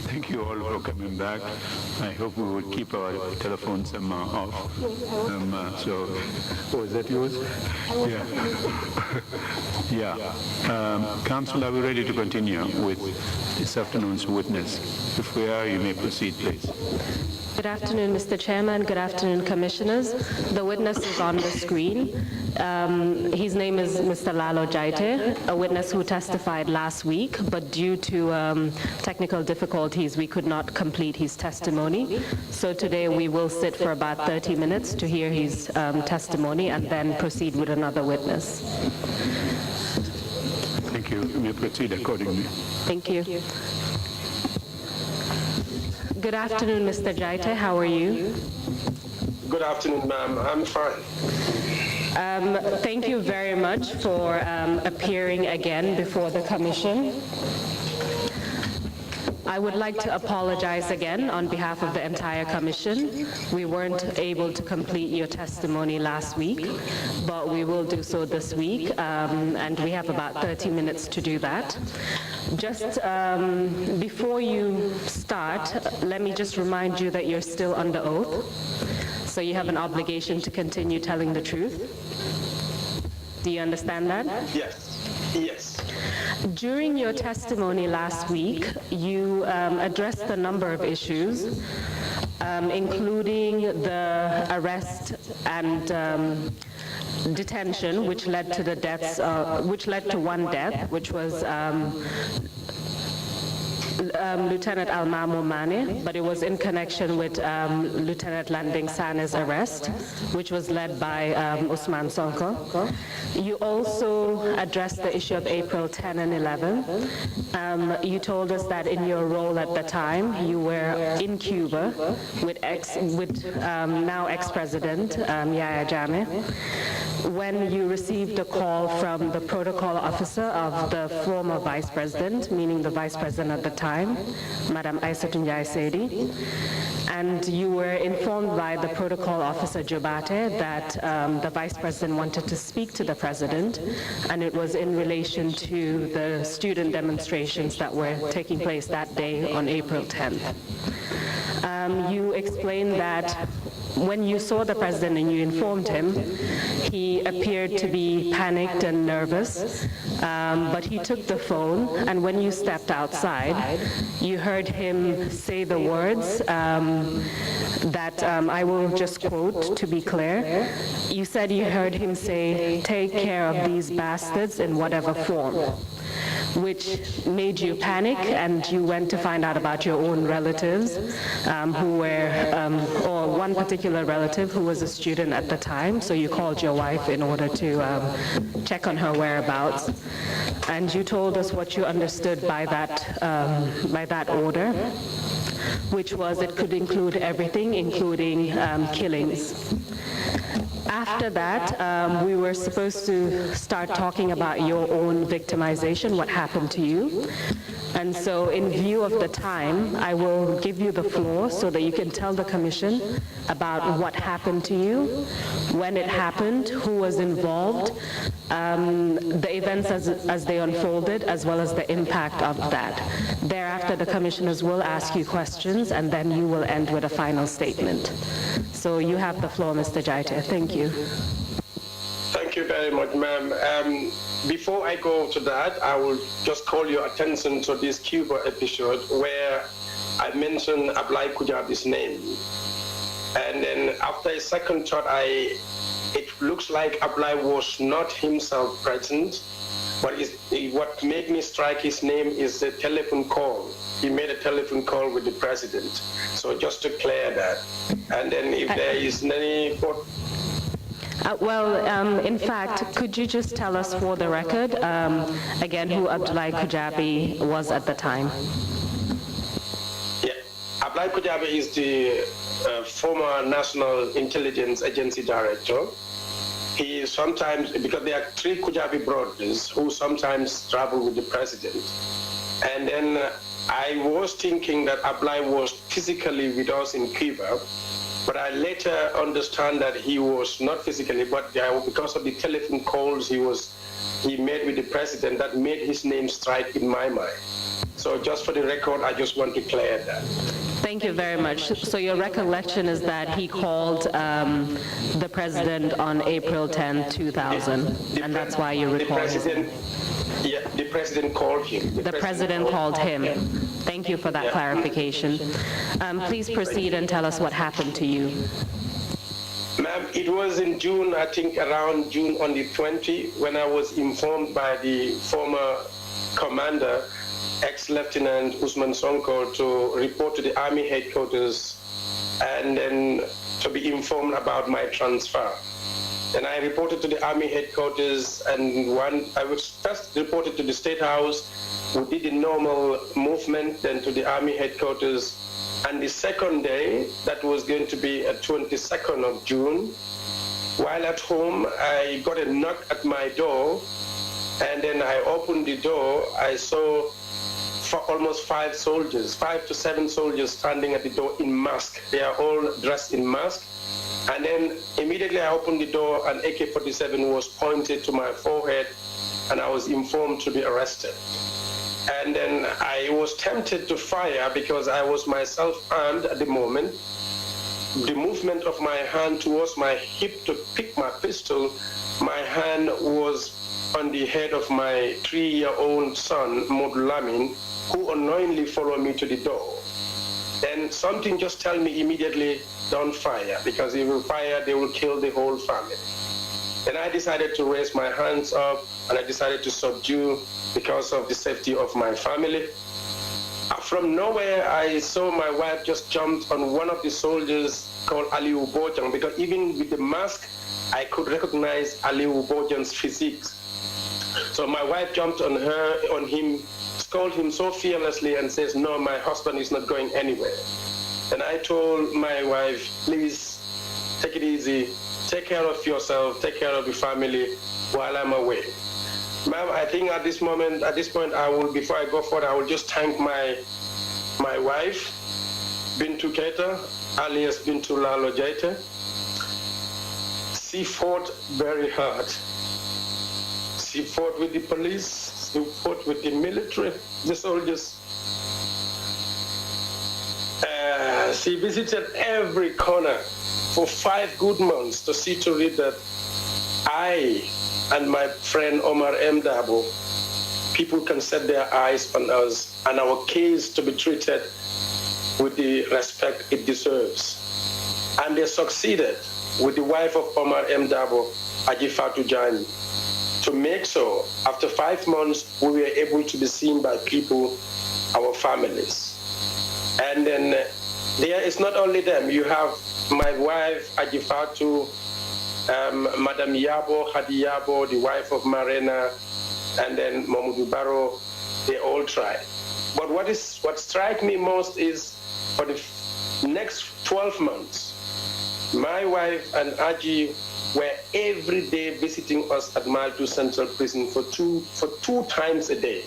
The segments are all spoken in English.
Thank you all for coming back. I hope we will keep our telephones off. Oh, is that yours? Yeah. Council, are we ready to continue with this afternoon's witness? If we are, you may proceed, please. Good afternoon, Mr. Chairman. Good afternoon, Commissioners. The witness is on the screen. His name is Mr. LALO JAITEH, a witness who testified last week, but due to technical difficulties, we could not complete his testimony. So today we will sit for about 30 minutes to hear his testimony and then proceed with another witness. Thank you. You may proceed accordingly. Thank you. Good afternoon, Mr. JAITEH. How are you? Good afternoon, ma'am. I'm fine. Thank you very much for appearing again before the Commission. I would like to apologize again on behalf of the entire Commission. We weren't able to complete your testimony last week, but we will do so this week, and we have about 30 minutes to do that. Just before you start, let me just remind you that you're still under oath, so you have an obligation to continue telling the truth. Do you understand that? Yes. Yes. During your testimony last week, you addressed a number of issues, including the arrest and detention, which led to the deaths, which led to one death, which was Lieutenant Almamo Mane, but it was in connection with Lieutenant Landing Sane's arrest, which was led by Usman Sonko. You also addressed the issue of April 10 and 11. You told us that in your role at the time, you were in Cuba with now ex-president Yahya Jammeh, when you received a call from the protocol officer of the former vice president, meaning the vice president at the time, Madam Aissatou Ndiaye Seydi, and you were informed by the protocol officer JAITEH that the vice president wanted to speak to the president, and it was in relation to the student demonstrations that were taking place that day on April 10th. You explained that when you saw the president and you informed him, he appeared to be panicked and nervous, but he took the phone, and when you stepped outside, you heard him say the words that I will just quote to be clear. You said you heard him say, "Take care of these bastards in whatever form," which made you panic, and you went to find out about your own relatives who were, or one particular relative who was a student at the time, so you called your wife in order to check on her whereabouts. And you told us what you understood by that order, which was it could include everything, including killings. After that, we were supposed to start talking about your own victimization, what happened to you. And so in view of the time, I will give you the floor so that you can tell the commission about what happened to you, when it happened, who was involved, the events as they unfolded, as well as the impact of that. Thereafter, the commissioners will ask you questions, and then you will end with a final statement. So you have the floor, Mr. JAITEH. Thank you. Thank you very much, ma'am. Before I go to that, I will just call your attention to this Cuba episode where I mentioned Ablai Kujabi's name. And then after a second thought, it looks like Ablai was not himself present, but what made me strike his name is the telephone call. He made a telephone call with the president. So just to clear that. And then if there is any... in fact, could you just tell us for the record, again, who Ablai Kujabi was at the time? Yeah, Ablai Kujabi is the former National Intelligence Agency Director. He sometimes, because there are 3 Kujabi brothers who sometimes travel with the president. And then I was thinking that Ablai was physically with us in Cuba, but I later understand that he was not physically, but because of the telephone calls he made with the president, that made his name strike in my mind. So just for the record, I just want to clear that. Thank you very much. So your recollection is that he called the president on April 10, 2000, and that's why you recall him. Yeah, the president called him. The president called him. Thank you for that clarification. Please proceed and tell us what happened to you. Ma'am, it was in June, I think around June on the 20th, when I was informed by the former commander, ex-Lieutenant Usman Sonko, to report to the Army headquarters and then to be informed about my transfer. And I reported to the Army headquarters, and I was first reported to the State House. We did the normal movement, then to the Army headquarters. And the second day, that was going to be a 22nd of June, while at home, I got a knock at my door, and then I opened the door. I saw almost 5 to 7 soldiers standing at the door in mask. They are all dressed in mask. And then immediately I opened the door, and AK-47 was pointed to my forehead, and I was informed to be arrested. And then I was tempted to fire because I was myself armed at the moment. The movement of my hand towards my hip to pick my pistol, my hand was on the head of my 3-year-old son, Modu Lamin, who unknowingly followed me to the door. Then something just tell me immediately, don't fire, because if you fire, they will kill the whole family. Then I decided to raise my hands up, and I decided to subdue because of the safety of my family. From nowhere, I saw my wife just jumped on one of the soldiers called Aliou Bojang, because even with the mask, I could recognize Aliou Bojang's physique. So my wife jumped on him, scolded him so fearlessly and says, "No, my husband is not going anywhere." And I told my wife, "Please take it easy, take care of yourself, take care of the family while I'm away." Ma'am, I think at this point, I will, before I go forward, I will just thank my wife, Bintu Keita, alias Bintu LALO JAITEH. She fought very hard. She fought with the police, she fought with the military, the soldiers. She visited every corner for 5 good months to see to it that I and my friend Omar M. Dabo, people can set their eyes on us and our case to be treated with the respect it deserves. And they succeeded with the wife of Omar M. Dabo, Ajifatu Jani, to make so after 5 months we were able to be seen by people, our families. And then there is not only them, you have my wife Ajifatu, Madam Yabo, Hadi Yabo, the wife of Marena, and then Mamudu Barrow, they all tried. But what strikes me most is for the next 12 months, my wife and Aji were every day visiting us at Mile 2 Central Prison for two times a day.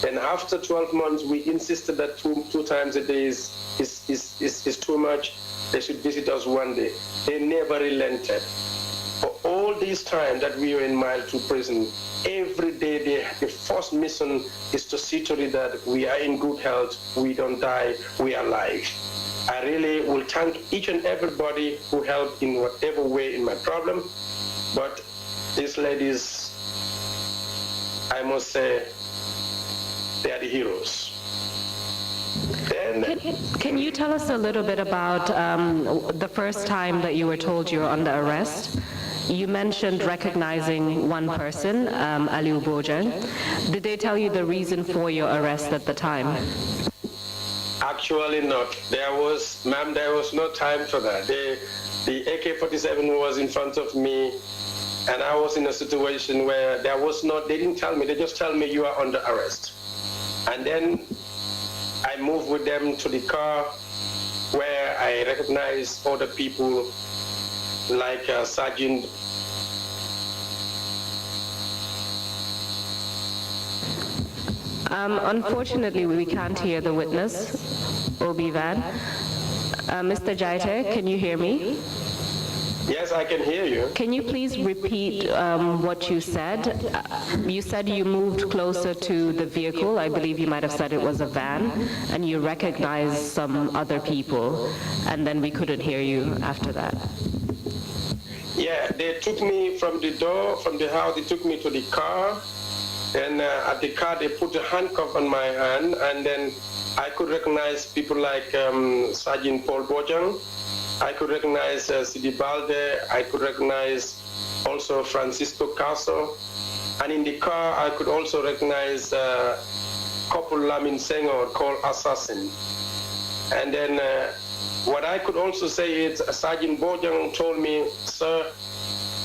And after 12 months, we insisted that two times a day is too much. They should visit us one day. They never relented. For all this time that we were in Mile 2 prison, every day the first mission is to see to it that we are in good health, we don't die, we are alive. I really will thank each and everybody who helped in whatever way in my problem. But these ladies, I must say, they are the heroes. Can you tell us a little bit about the first time that you were told you were under arrest? You mentioned recognizing one person, Aliou Bojang. Did they tell you the reason for your arrest at the time? Actually not. There was no time for that. The AK-47 was in front of me, and I was in a situation where they didn't tell me, they just tell me you are under arrest. And then I moved with them to the car where I recognized other people like Sergeant. Unfortunately, we can't hear the witness, Obi Van. Mr. JAITEH, can you hear me? Yes, I can hear you. Can you please repeat what you said? You said you moved closer to the vehicle. I believe you might have said it was a van, and you recognized some other people, and then we couldn't hear you after that. Yeah, they took me from the door, from the house, they took me to the car, and at the car they put a handcuff on my hand, and then I could recognize people like Sergeant Paul Bojang, I could recognize Sidi Balde, I could recognize also Francisco Caso, and in the car I could also recognize Corporal Lamin Senghor, called Assassin. And then what I could also say is Sergeant Bojang told me, "Sir,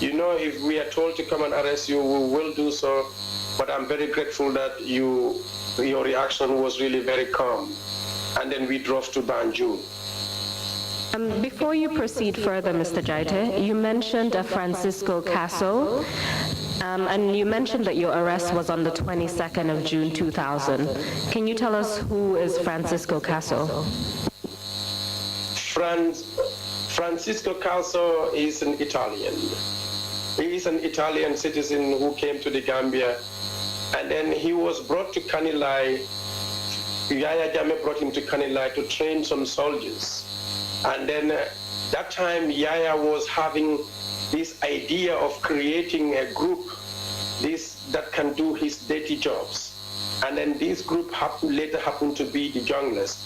you know, if we are told to come and arrest you, we will do so, but I'm very grateful that your reaction was really very calm." And then we drove to Banjul. Before you proceed further, Mr. JAITEH, you mentioned a Francisco Caso, and you mentioned that your arrest was on the 22nd of June 2000. Can you tell us who is Francisco Caso? Francisco Caso is an Italian. He is an Italian citizen who came to the Gambia, and then he was brought to Kanilai. Yaya Jammeh brought him to Kanilai to train some soldiers. And then that time Yaya was having this idea of creating a group that can do his dirty jobs. And then this group later happened to be the junglers.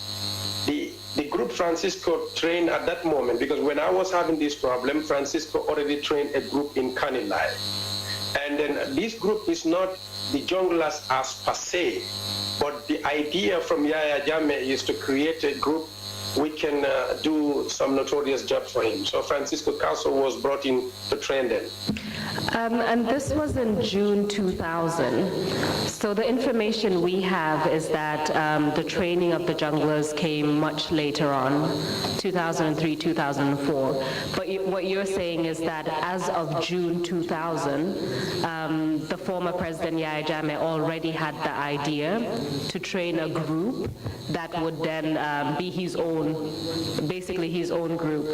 The group Francisco trained at that moment, because when I was having this problem, Francisco already trained a group in Kanilai. And then this group is not the junglers as per se. But the idea from Yahya Jammeh is to create a group which can do some notorious job for him. So Francisco Caso was brought in to train them. And this was in June 2000. So the information we have is that the training of the junglers came much later on, 2003, 2004. But what you're saying is that as of June 2000, the former President Yahya Jammeh already had the idea to train a group that would then be his own, basically his own group.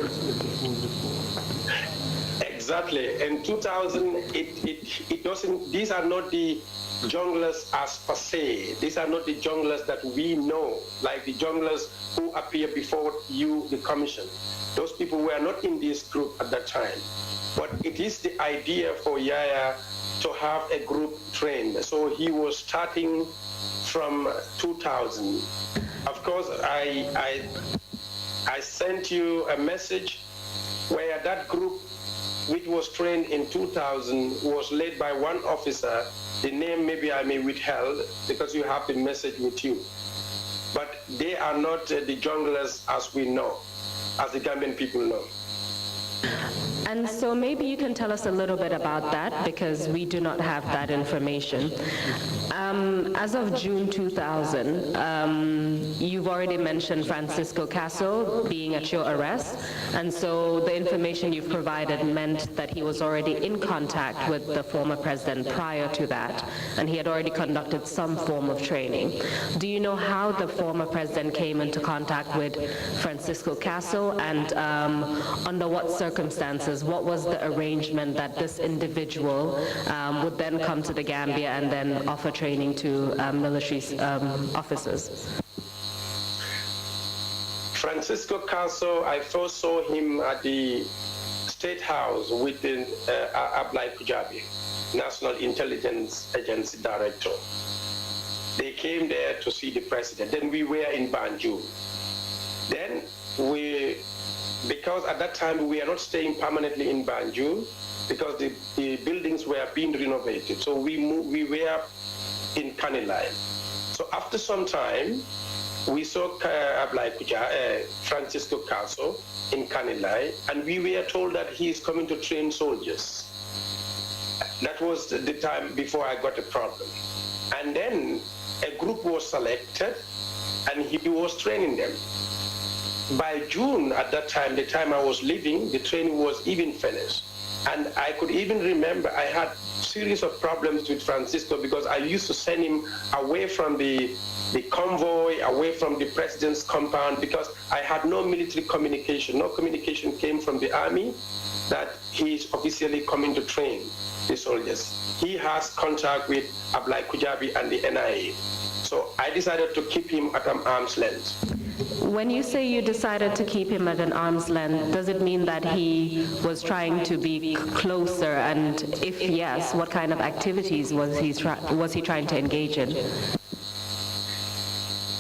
Exactly. In 2000, it doesn't, these are not the junglers as per se. These are not the junglers that we know, like the junglers who appear before you, the commission. Those people were not in this group at that time. But it is the idea for Yahya to have a group trained. So he was starting from 2000. Of course, I sent you a message where that group, which was trained in 2000, was led by one officer. The name maybe I may withheld because you have the message with you. But they are not the junglers as we know, as the Gambian people know. And so maybe you can tell us a little bit about that, because we do not have that information. As of June 2000, you've already mentioned Francisco Caso being at your arrest, and so the information you've provided meant that he was already in contact with the former president prior to that, and he had already conducted some form of training. Do you know how the former president came into contact with Francisco Caso, and under what circumstances? What was the arrangement that this individual would then come to the Gambia and then offer training to military officers? Francisco Caso, I first saw him at the State House with Ablai Kujabi, National Intelligence Agency Director. They came there to see the president. Then we were in Banjul. Then because at that time we are not staying permanently in Banjul because the buildings were being renovated. So we were in Kanilai. So after some time, we saw Francisco Caso in Kanilai, and we were told that he is coming to train soldiers. That was the time before I got a problem. And then a group was selected, and he was training them. By June, at that time, the time I was leaving, the training was even finished. And I could even remember I had a series of problems with Francisco because I used to send him away from the convoy, away from the president's compound, because I had no military communication. No communication came from the army that he is officially coming to train the soldiers. He has contact with Ablai Kujabi and the NIA. So I decided to keep him at an arm's length. When you say you decided to keep him at an arm's length, does it mean that he was trying to be closer? And if yes, what kind of activities was he trying to engage in?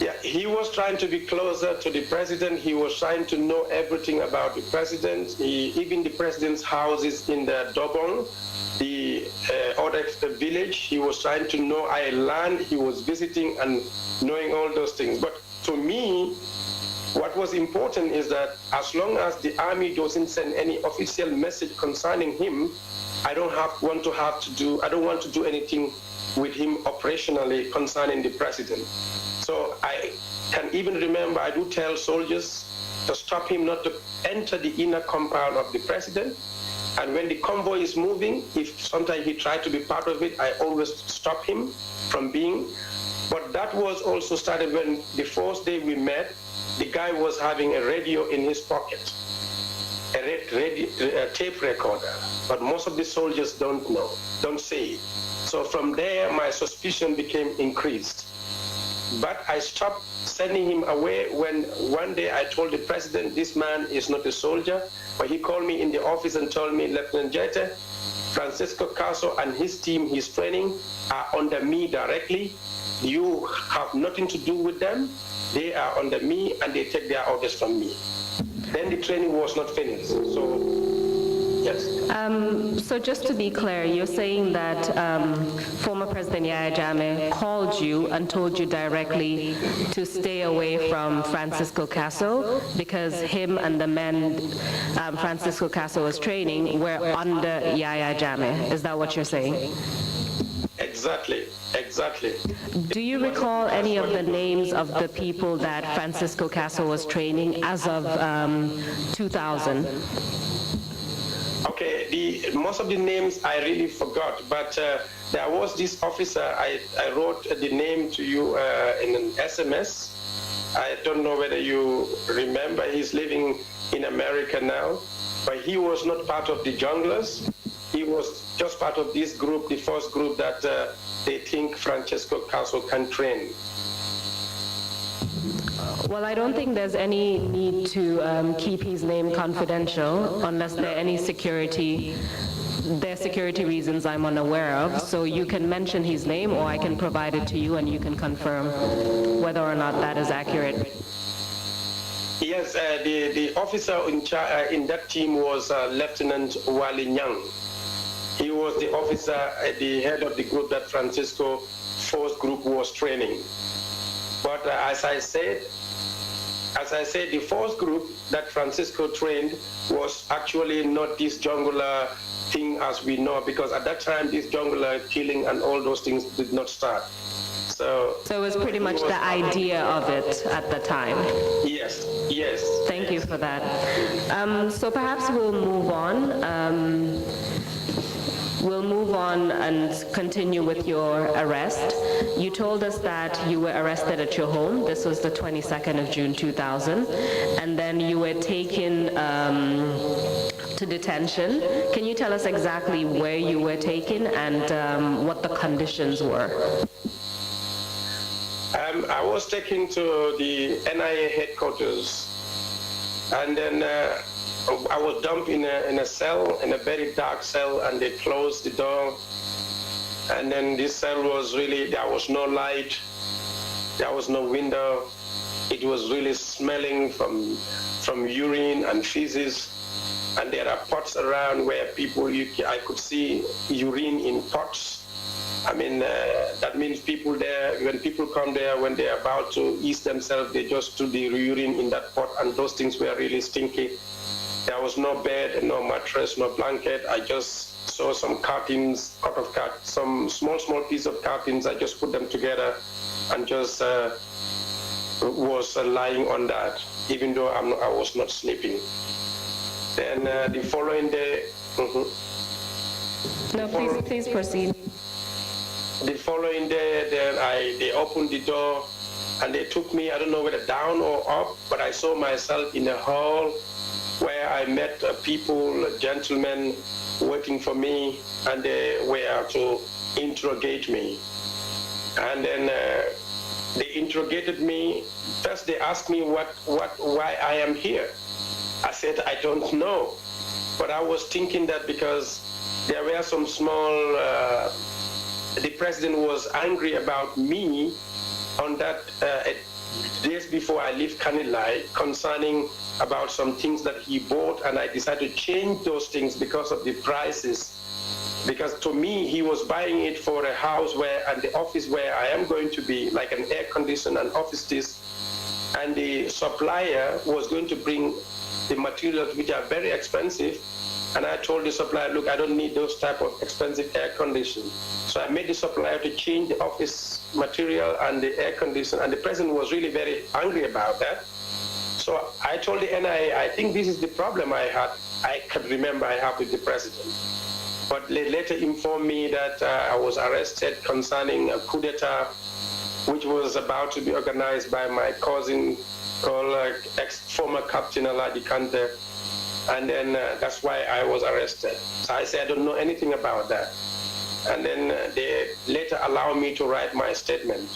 Yeah, he was trying to be closer to the president. He was trying to know everything about the president. Even the president's houses in the Dobong, the other village, he was trying to know our land. He was visiting and knowing all those things. But to me, what was important is that as long as the army doesn't send any official message concerning him, I don't want to do anything with him operationally concerning the president. So I can even remember I do tell soldiers to stop him not to enter the inner compound of the president. And when the convoy is moving, if sometimes he tried to be part of it, I always stop him from being. But that was also started when the first day we met, the guy was having a radio in his pocket, a tape recorder. But most of the soldiers don't say it. So from there, my suspicion became increased. But I stopped sending him away when one day I told the president, this man is not a soldier. But he called me in the office and told me, Lieutenant JAITEH, Francisco Caso and his team he's training are under me directly. You have nothing to do with them. They are under me and they take their orders from me. Then the training was not finished. So Yes. So just to be clear, you're saying that former President Yahya Jammeh called you and told you directly to stay away from Francisco Caso because him and the men Francisco Caso was training were under Yahya Jammeh. Is that what you're saying? Exactly. Do you recall any of the names of the people that Francisco Caso was training as of 2000? Okay, most of the names I really forgot, but there was this officer, I wrote the name to you in an SMS. I don't know whether you remember, he's living in America now, but he was not part of the junglers. He was just part of this group, the first group that they think Francisco Caso can train. Well, I don't think there's any need to keep his name confidential unless there are any security reasons I'm unaware of. So you can mention his name or I can provide it to you and you can confirm whether or not that is accurate. Yes, the officer in that team was Lieutenant Wali Nyang. He was the officer at the head of the group that Francisco Force Group was training. But as I said, the Force Group that Francisco trained was actually not this jungular thing as we know, because at that time this jungular killing and all those things did not start. So it was pretty much the idea of it at the time. Yes. Thank you for that. So perhaps we'll move on. We'll move on and continue with your arrest. You told us that you were arrested at your home. This was the 22nd of June 2000. And then you were taken to detention. Can you tell us exactly where you were taken and what the conditions were? I was taken to the NIA headquarters. And then I was dumped in a cell, in a very dark cell, and they closed the door. And then this cell was really, there was no light, there was no window. It was really smelling from urine and feces. And there are pots around where I could see urine in pots. I mean, that means people there, when people come there, when they're about to eat themselves, they just do the urine in that pot, and those things were really stinky. There was no bed, no mattress, no blanket. I just saw some curtains, some small piece of curtains. I just put them together and just was lying on that, even though I was not sleeping. Then the following day... No, please proceed. The following day, then they opened the door and they took me, I don't know whether down or up, but I saw myself in a hall where I met people, gentlemen waiting for me, and they were to interrogate me. And then they interrogated me. First they asked me why I am here. I said, I don't know. But I was thinking that because there were some small, the president was angry about me on that days before I left Kanilai concerning about some things that he bought, and I decided to change those things because of the prices. Because to me, he was buying it for a house and the office where I am going to be, like an air conditioned and office, and the supplier was going to bring the materials which are very expensive. And I told the supplier, look, I don't need those type of expensive air conditioning. So I made the supplier to change the office material and the air conditioning, and the president was really very angry about that. So I told the NIA, I think this is the problem I can remember I have with the president. But they later informed me that I was arrested concerning a coup d'etat, which was about to be organized by my cousin called ex-former Captain Aladi Kante. And then that's why I was arrested. So I said, I don't know anything about that. And then they later allowed me to write my statement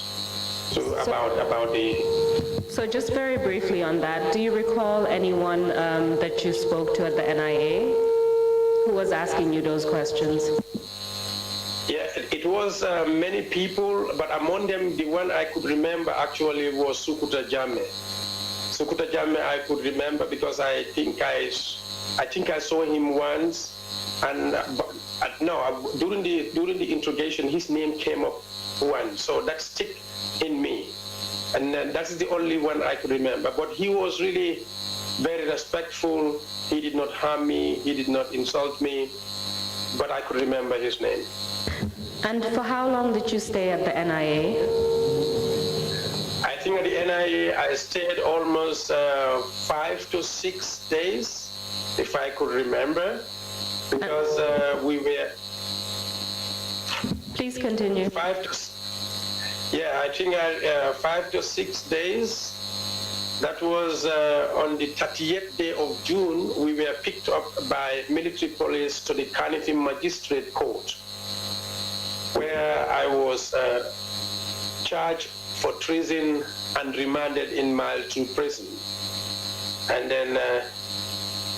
about the... So just very briefly on that, do you recall anyone that you spoke to at the NIA who was asking you those questions? Yeah, it was many people, but among them, the one I could remember actually was Sukuta Jammeh. Sukuta Jammeh I could remember because I think I saw him once And during the interrogation, his name came up once, so that stuck in me. And that's the only one I could remember. But he was really very respectful. He did not harm me. He did not insult me. But I could remember his name. And for how long did you stay at the NIA? I think at the NIA I stayed almost 5 to 6 days, if I could remember, because we were... Please continue. I think 5 to 6 days. That was on the 30th day of June. We were picked up by military police to the Carnifing Magistrate Court, where I was charged for treason and remanded in Mile 2 prison. And then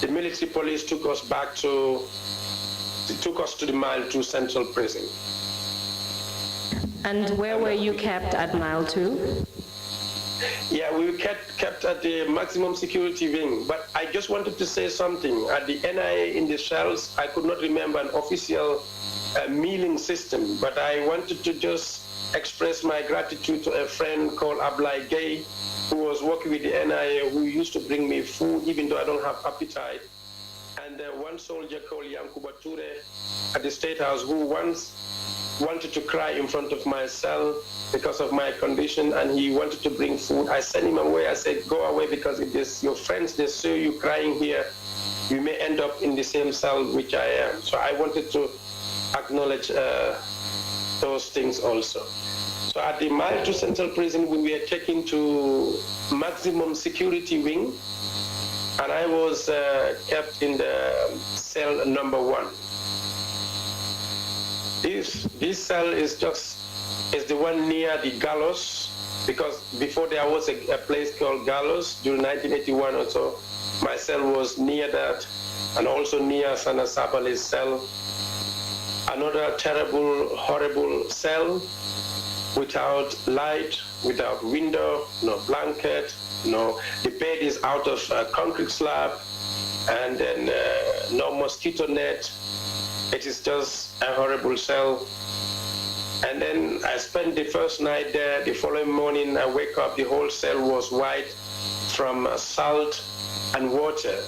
the military police took us to the Mile 2 Central Prison. And where were you kept at Mile 2? Yeah, we were kept at the maximum security wing. But I just wanted to say something. At the NIA in the cells, I could not remember an official mealing system, but I wanted to just express my gratitude to a friend called Ablai Gay, who was working with the NIA, who used to bring me food, even though I don't have appetite. And one soldier called Yankuba Ture at the State House, who once wanted to cry in front of my cell because of my condition, and he wanted to bring food. I sent him away. I said, go away, because if there's your friends, they see you crying here, you may end up in the same cell which I am. So I wanted to acknowledge those things also. So at the Mile 2 Central Prison, we were taken to maximum security wing, and I was kept in the cell number 1. This cell is the one near the gallows, because before there was a place called gallows during 1981 or so. My cell was near that, and also near Sana Sabale's cell. Another terrible, horrible cell, without light, without window, no blanket, no. The bed is out of concrete slab, and then no mosquito net. It is just a horrible cell. And then I spent the first night there. The following morning, I wake up, the whole cell was white from salt and water,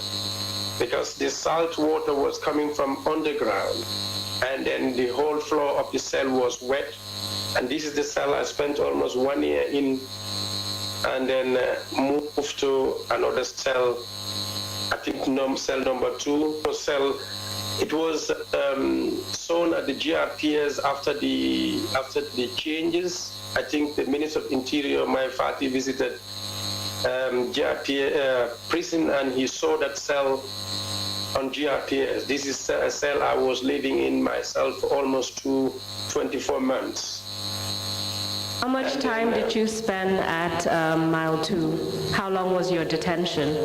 because the salt water was coming from underground. And then the whole floor of the cell was wet. And this is the cell I spent almost 1 year in, and then moved to another cell, I think cell number 2. Cell, it was sown at the GRPS after the changes. I think the Minister of Interior, my father, visited GRPS prison, and he saw that cell on GRPS. This is a cell I was living in myself for almost 24 months. How much time did you spend at Mile 2? How long was your detention?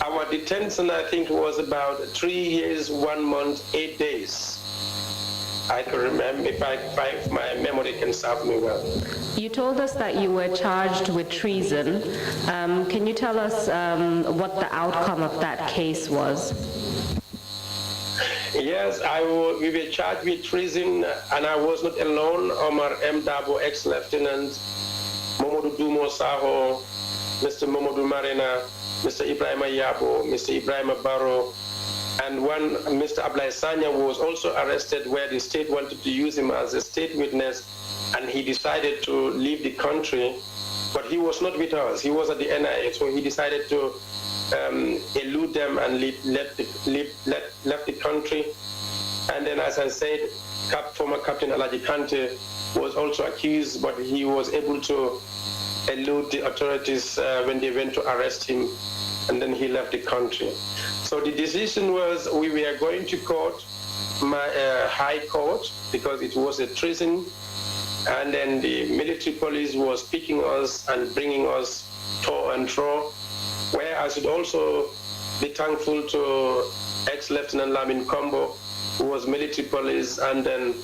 Our detention, I think, was about 3 years, 1 month, 8 days. I can remember, if my memory can serve me well. You told us that you were charged with treason. Can you tell us what the outcome of that case was? Yes, we were charged with treason, and I was not alone. Omar M. Dabo, ex-lieutenant, Momodou Dumo Saho, Mr. Momodou Marina, Mr. Ibrahima Yabo, Mr. Ibrahima Barrow, and one Mr. Ablai Sanya was also arrested, where the state wanted to use him as a state witness, and he decided to leave the country, but he was not with us. He was at the NIA, so he decided to elude them and left the country. And then, as I said, former Captain Alaji Kante was also accused, but he was able to elude the authorities when they went to arrest him, and then he left the country. So the decision was, we were going to court, high court, because it was a treason, and then the military police was picking us and bringing us to and fro, where I should also be thankful to ex-Lieutenant Lamin Kombo, who was military police, and then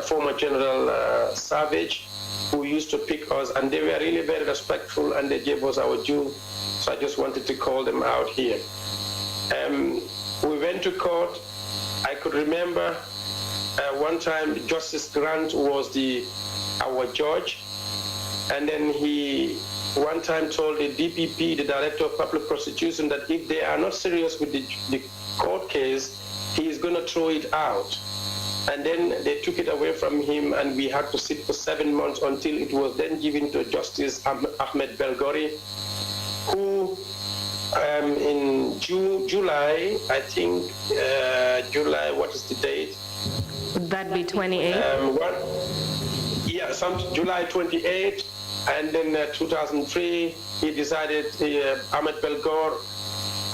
former General Savage, who used to pick us, and they were really very respectful, and they gave us our due. So I just wanted to call them out here. We went to court. I could remember one time Justice Grant was our judge, and then he one time told the DPP, the Director of Public Prosecution, that if they are not serious with the court case, he is going to throw it out. And then they took it away from him, and we had to sit for 7 months until it was then given to Justice Ahmed Belgori, who in July, I think, July, what is the date? Would that be 28? July 28, and then 2003, he decided, Ahmed Belgor,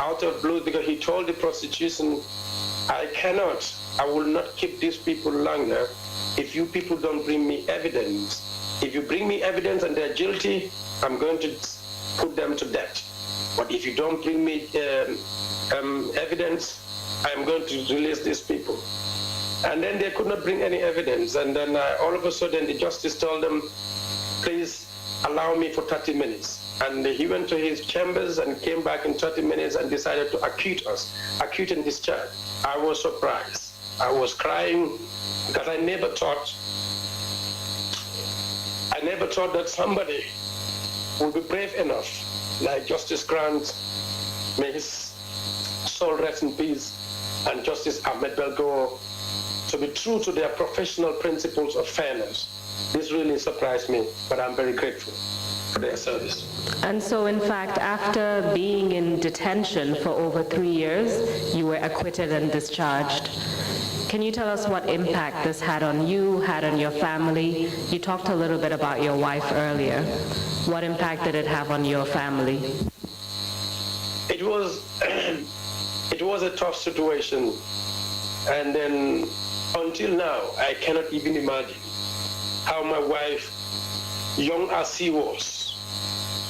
out of blue, because he told the prosecution, I will not keep these people longer if you people don't bring me evidence. If you bring me evidence and they're guilty, I'm going to put them to death. But if you don't bring me evidence, I'm going to release these people. And then they could not bring any evidence. And then all of a sudden, the justice told them, please allow me for 30 minutes. And he went to his chambers and came back in 30 minutes and decided to acquit and discharge. I was surprised. I was crying because I never thought that somebody would be brave enough, like Justice Grant, may his soul rest in peace, and Justice Ahmed Belgor, to be true to their professional principles of fairness. This really surprised me, but I'm very grateful for their service. And so, in fact, after being in detention for over 3 years, you were acquitted and discharged. Can you tell us what impact this had on you, had on your family? You talked a little bit about your wife earlier. What impact did it have on your family? It was a tough situation. And then until now, I cannot even imagine how my wife, young as she was,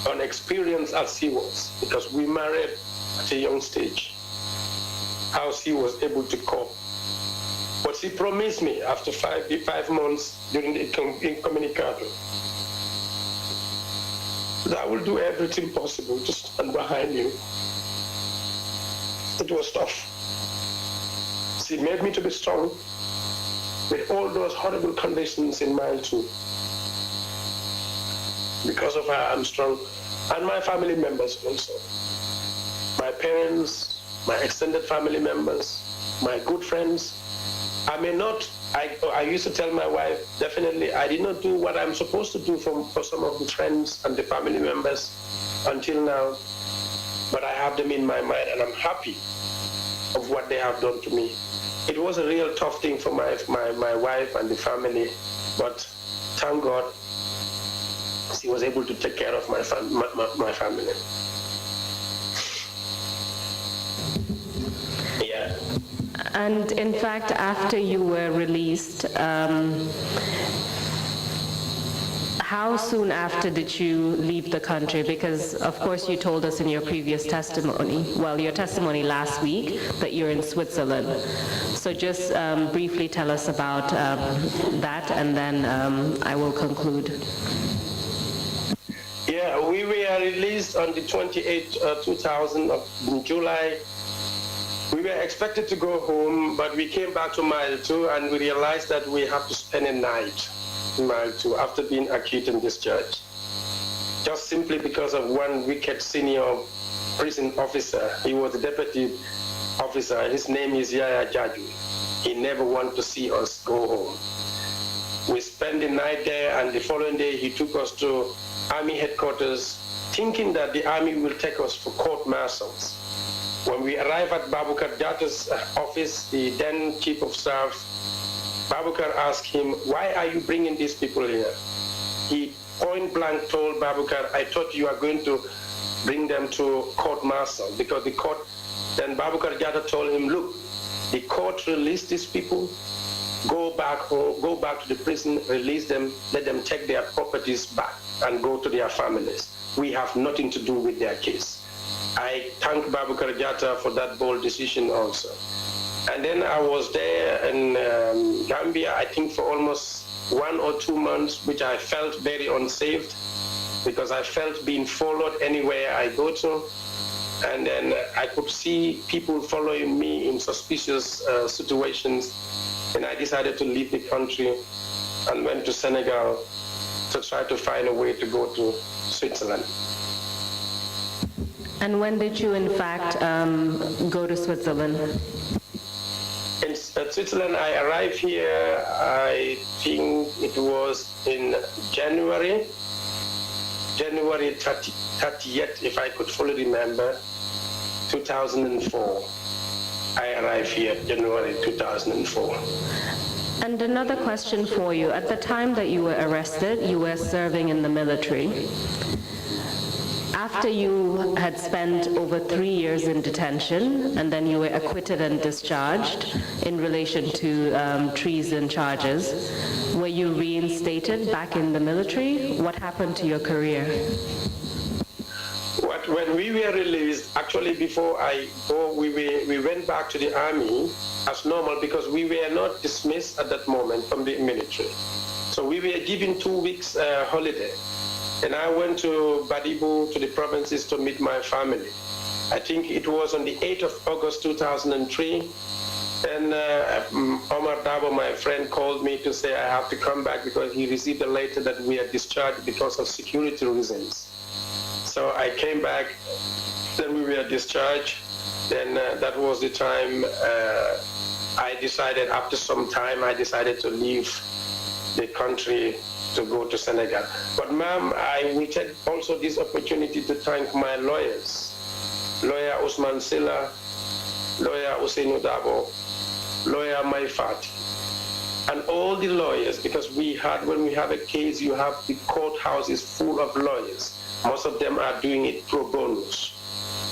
unexperienced as she was, because we married at a young stage, how she was able to cope. But she promised me after 5 months during the incommunicado that I will do everything possible to stand behind you. It was tough. She made me to be strong with all those horrible conditions in mind too. Because of her, I'm strong. And my family members also. My parents, my extended family members, my good friends. I used to tell my wife, definitely, I did not do what I'm supposed to do for some of the friends and the family members until now. But I have them in my mind, and I'm happy of what they have done to me. It was a real tough thing for my wife and the family, but thank God she was able to take care of my family. Yeah. And in fact, after you were released, how soon after did you leave the country? Because, of course, you told us in your previous testimony, well, your testimony last week, that you're in Switzerland. So just briefly tell us about that, and then I will conclude. Yeah, we were released on the 28th, 2000 of July. We were expected to go home, but we came back to Mile 2, and we realized that we have to spend a night in Mile 2 after being acquitted and discharged. Just simply because of one wicked senior prison officer. He was a deputy officer. His name is Yaya Jaju. He never wanted to see us go home. We spent the night there, and the following day he took us to Army headquarters, thinking that the Army will take us for court-martials. When we arrived at Babukar Jatta's office, the then Chief of Staff, Babukar asked him, why are you bringing these people here? He point blank told Babukar, I thought you are going to bring them to court-martial, because the court, then Babukar Jatta told him, look, the court released these people, go back home, go back to the prison, release them, let them take their properties back and go to their families. We have nothing to do with their case. I thank Babukar Jatta for that bold decision also. And then I was there in Gambia, I think for almost 1 or 2 months, which I felt very unsafe, because I felt being followed anywhere I go to. And then I could see people following me in suspicious situations, and I decided to leave the country and went to Senegal to try to find a way to go to Switzerland. And when did you, in fact, go to Switzerland? In Switzerland, I arrived here, I think it was in January 30th, if I could fully remember, 2004. I arrived here January 2004. And another question for you. At the time that you were arrested, you were serving in the military. After you had spent over 3 years in detention, and then you were acquitted and discharged in relation to treason charges, were you reinstated back in the military? What happened to your career? When we were released, actually before I go, we went back to the army as normal because we were not dismissed at that moment from the military. So we were given 2 weeks holiday. And I went to Badibu, to the provinces, to meet my family. I think it was on the 8th of August 2003. And Omar Dabo, my friend, called me to say I have to come back because he received a letter that we are discharged because of security reasons. So I came back, then we were discharged. Then that was the time I decided, after some time, I decided to leave the country to go to Senegal. But ma'am, I will take also this opportunity to thank my lawyers, lawyer Usman Silla, lawyer Usainu Dabo, lawyer Maifat, and all the lawyers, because when we have a case, you have the courthouse is full of lawyers. Most of them are doing it pro bono.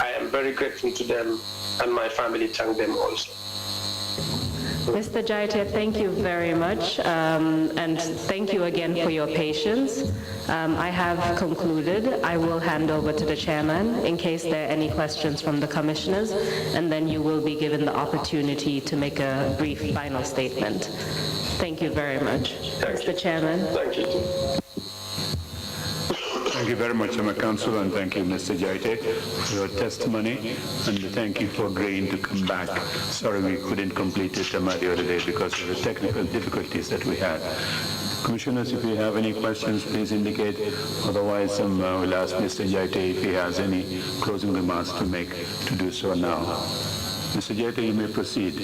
I am very grateful to them, and my family thank them also. Mr. JAITEH, thank you very much, and thank you again for your patience. I have concluded. I will hand over to the chairman in case there are any questions from the commissioners, and then you will be given the opportunity to make a brief final statement. Thank you very much. Mr. Chairman. Thank you. Thank you very much, my counsel, and thank you, Mr. JAITEH, for your testimony, and thank you for agreeing to come back. Sorry we couldn't complete it the other day because of the technical difficulties that we had. Commissioners, if you have any questions, please indicate. Otherwise, we'll ask Mr. JAITEH if he has any closing remarks to make, to do so now. Mr. JAITEH, you may proceed.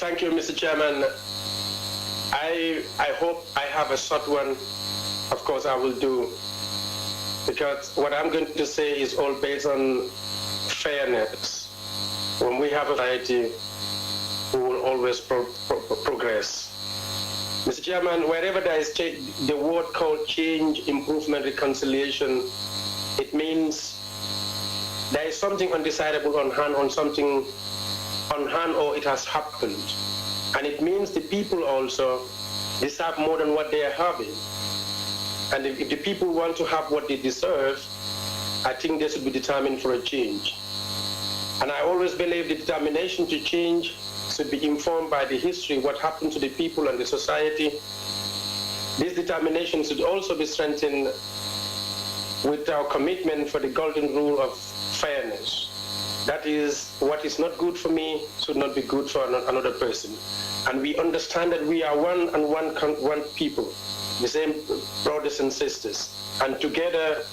Thank you, Mr. Chairman. I hope I have a short one. Of course, I will do, because what I'm going to say is all based on fairness. When we have a society, we will always progress. Mr. Chairman, wherever there is the word called change, improvement, reconciliation, it means there is something undesirable on hand, or it has happened. And it means the people also deserve more than what they are having. And if the people want to have what they deserve, I think they should be determined for a change. And I always believe the determination to change should be informed by the history, what happened to the people and the society. This determination should also be strengthened with our commitment for the golden rule of fairness. That is, what is not good for me should not be good for another person. And we understand that we are one people, the same brothers and sisters. And together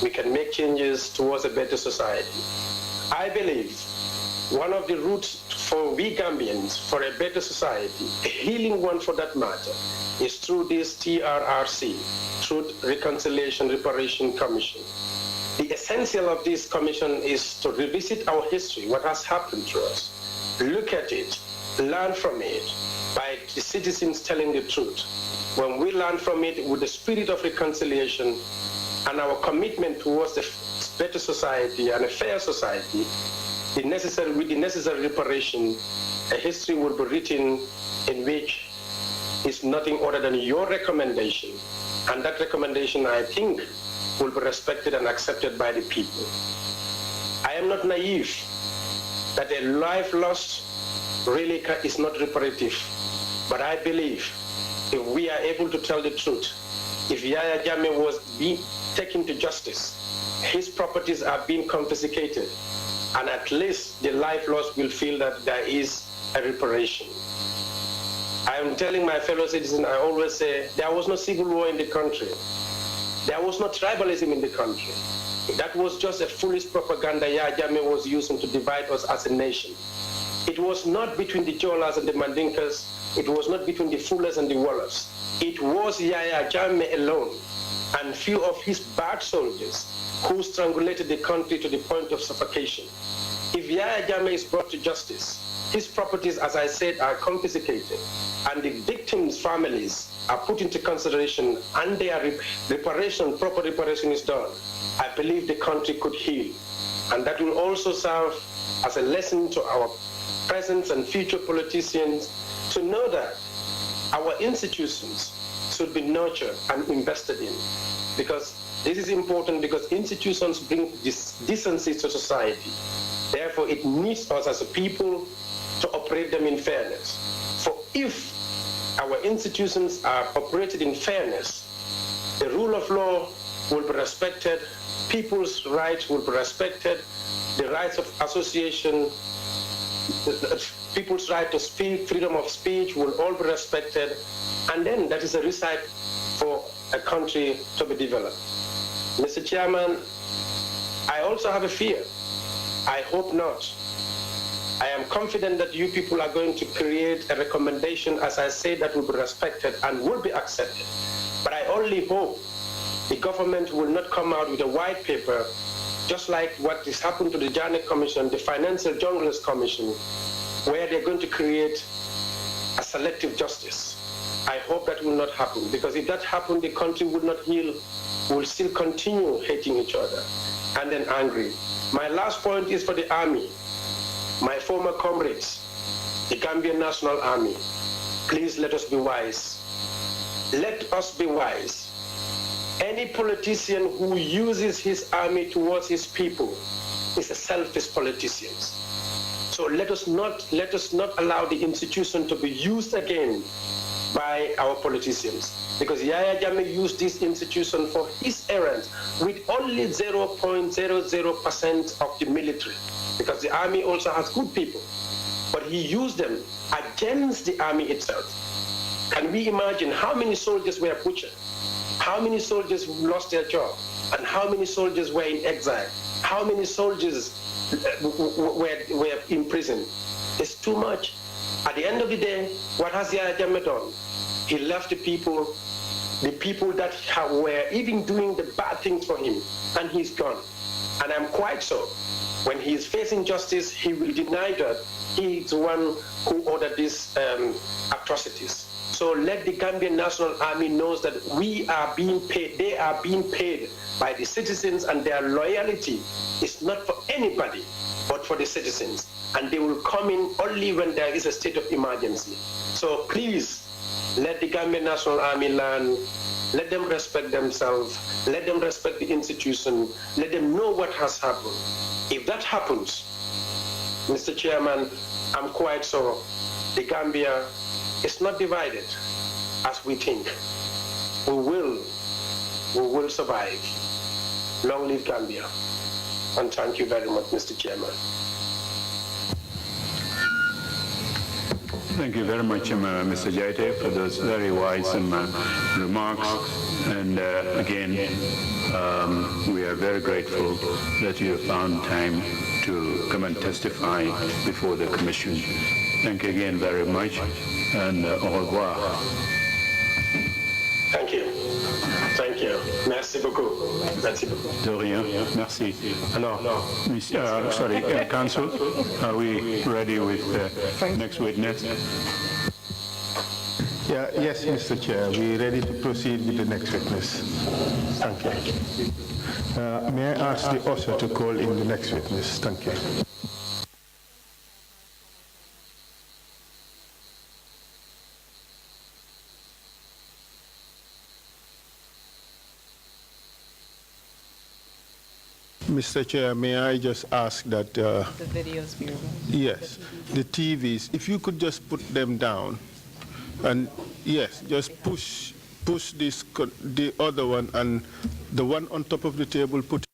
we can make changes towards a better society. I believe one of the routes for we Gambians for a better society, a healing one for that matter, is through this TRRC, Truth, Reconciliation, Reparation Commission. The essential of this commission is to revisit our history, what has happened to us, look at it, learn from it, by the citizens telling the truth. When we learn from it with the spirit of reconciliation and our commitment towards a better society and a fair society, with the necessary reparation, a history will be written in which is nothing other than your recommendation. And that recommendation, I think, will be respected and accepted by the people. I am not naive that a life lost really is not reparative, but I believe if we are able to tell the truth, if Yaya Jammeh was taken to justice, his properties are being confiscated, and at least the life loss will feel that there is a reparation. I am telling my fellow citizens, I always say, there was no civil war in the country. There was no tribalism in the country. That was just a foolish propaganda Yahya Jammeh was using to divide us as a nation. It was not between the Jolas and the Mandinkas. It was not between the Fullers and the Wallers. It was Yahya Jammeh alone and few of his bad soldiers who strangulated the country to the point of suffocation. If Yahya Jammeh is brought to justice, his properties, as I said, are confiscated, and the victims' families are put into consideration, and their reparation, proper reparation is done, I believe the country could heal. And that will also serve as a lesson to our present and future politicians to know that our institutions should be nurtured and invested in. Because this is important, because institutions bring decency to society. Therefore, it needs us as a people to operate them in fairness. For if our institutions are operated in fairness, the rule of law will be respected, people's rights will be respected, the rights of association, people's right to speak, freedom of speech will all be respected, and then that is a recipe for a country to be developed. Mr. Chairman, I also have a fear. I hope not. I am confident that you people are going to create a recommendation, as I say, that will be respected and will be accepted. But I only hope the government will not come out with a white paper, just like what has happened to the JAITEH Commission, the Financial Junglers Commission, where they're going to create a selective justice. I hope that will not happen, because if that happens, the country will not heal, will still continue hating each other and then angry. My last point is for the army. My former comrades, the Gambian National Army, please let us be wise. Let us be wise. Any politician who uses his army towards his people is a selfish politician. So let us not allow the institution to be used again by our politicians, because Yahya Jammeh used this institution for his errands with only 0.00% of the military, because the army also has good people, but he used them against the army itself. Can we imagine how many soldiers were butchered, how many soldiers lost their job, and how many soldiers were in exile, how many soldiers were in prison? It's too much. At the end of the day, what has Yahya Jammeh done? He left the people that were even doing the bad things for him, and he's gone. And I'm quite sure when he is facing justice, he will deny that he is the one who ordered these atrocities. So let the Gambian National Army know that we are being paid, they are being paid by the citizens, and their loyalty is not for anybody, but for the citizens. And they will come in only when there is a state of emergency. So please, let the Gambian National Army learn, let them respect themselves, let them respect the institution, let them know what has happened. If that happens, Mr. Chairman, I'm quite sure the Gambia is not divided as we think. We will survive. Long live Gambia. And thank you very much, Mr. Chairman. Thank you very much, Mr. JAITEH, for those very wise remarks. And again, we are very grateful that you have found time to come and testify before the Commission. Thank you again very much, and au revoir. Thank you. Thank you. Merci beaucoup. Merci beaucoup. De rien. Merci. Alors, Council, are we ready with the next witness? Yeah, yes, Mr. Chair, we're ready to proceed with the next witness. Thank you. May I ask the author to call in the next witness? Thank you. Mr. Chair, may I just ask that... the videos be removed? Yes, the TVs, if you could just put them down, and yes, just push this, the other one, and the one on top of the table, put